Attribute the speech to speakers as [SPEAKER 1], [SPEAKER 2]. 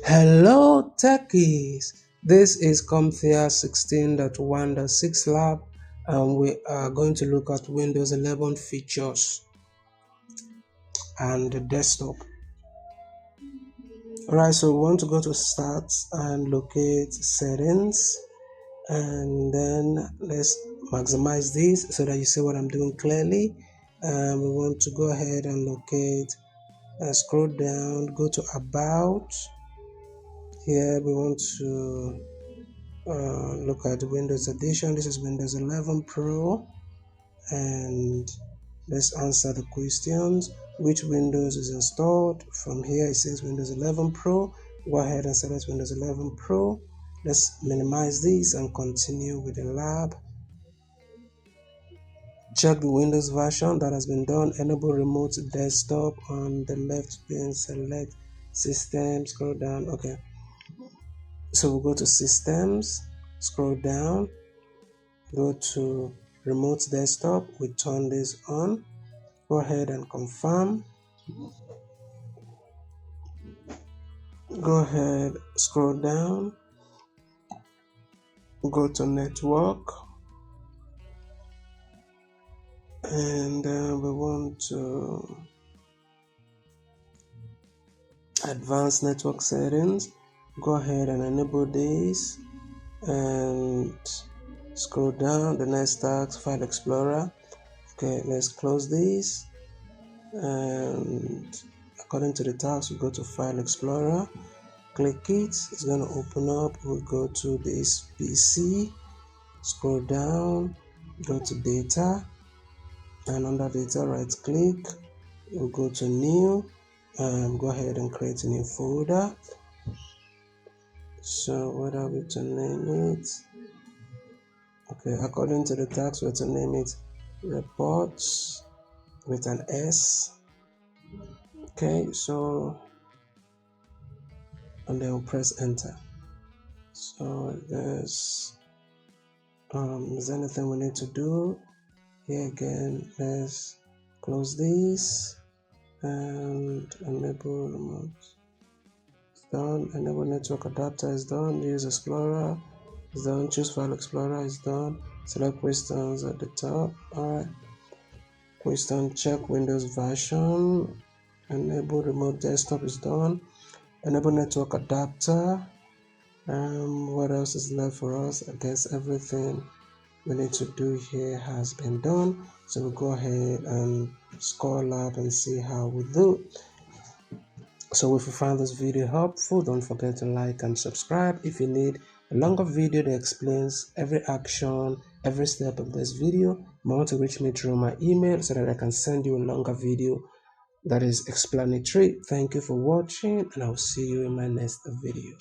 [SPEAKER 1] Hello techies, this is CompTIA 16.1.6 lab and we are going to look at Windows 11 features and the desktop. Alright, so we want to go to start and locate settings, and then let's maximize this so that you see what I'm doing clearly. We want to go ahead and locate, scroll down, go to about. Here we want to look at Windows Edition. This is Windows 11 Pro, and let's answer the questions. Which Windows is installed? From here it says Windows 11 Pro. Go ahead and select Windows 11 Pro. Let's minimize this and continue with the lab. Check the Windows version. That has been done. Enable remote desktop. On the left pane, select system, scroll down. Okay, so we'll go to systems, scroll down, go to remote desktop. We turn this on. Go ahead and confirm. Go ahead, scroll down, go to network, and we want to advanced network settings. Go ahead and enable this and scroll down. The next task, file explorer. Okay, let's close this, and according to the task we go to file explorer, click it, it's going to open up. We'll go to this PC, scroll down, go to data, and under data right click, we'll go to new and go ahead and create a new folder. So what are we to name it? Okay, according to the task we're to name it reports with an S. Okay, so and then we'll press enter. So there's is there anything we need to do here? Again, let's close this and enable remote. It's done. Enable network adapter is done. Use explorer is done. Choose file explorer is done. Select questions at the top. Alright, question, check Windows version. Enable remote desktop is done. Enable network adapter. What else is left for us? I guess everything we need to do here has been done. So we'll go ahead and score lab and see how we do. So if you found this video helpful, don't forget to like and subscribe. If you need a longer video that explains every action, every step of this video, you might want to reach me through my email so that I can send you a longer video that is explanatory. Thank you for watching, and I'll see you in my next video.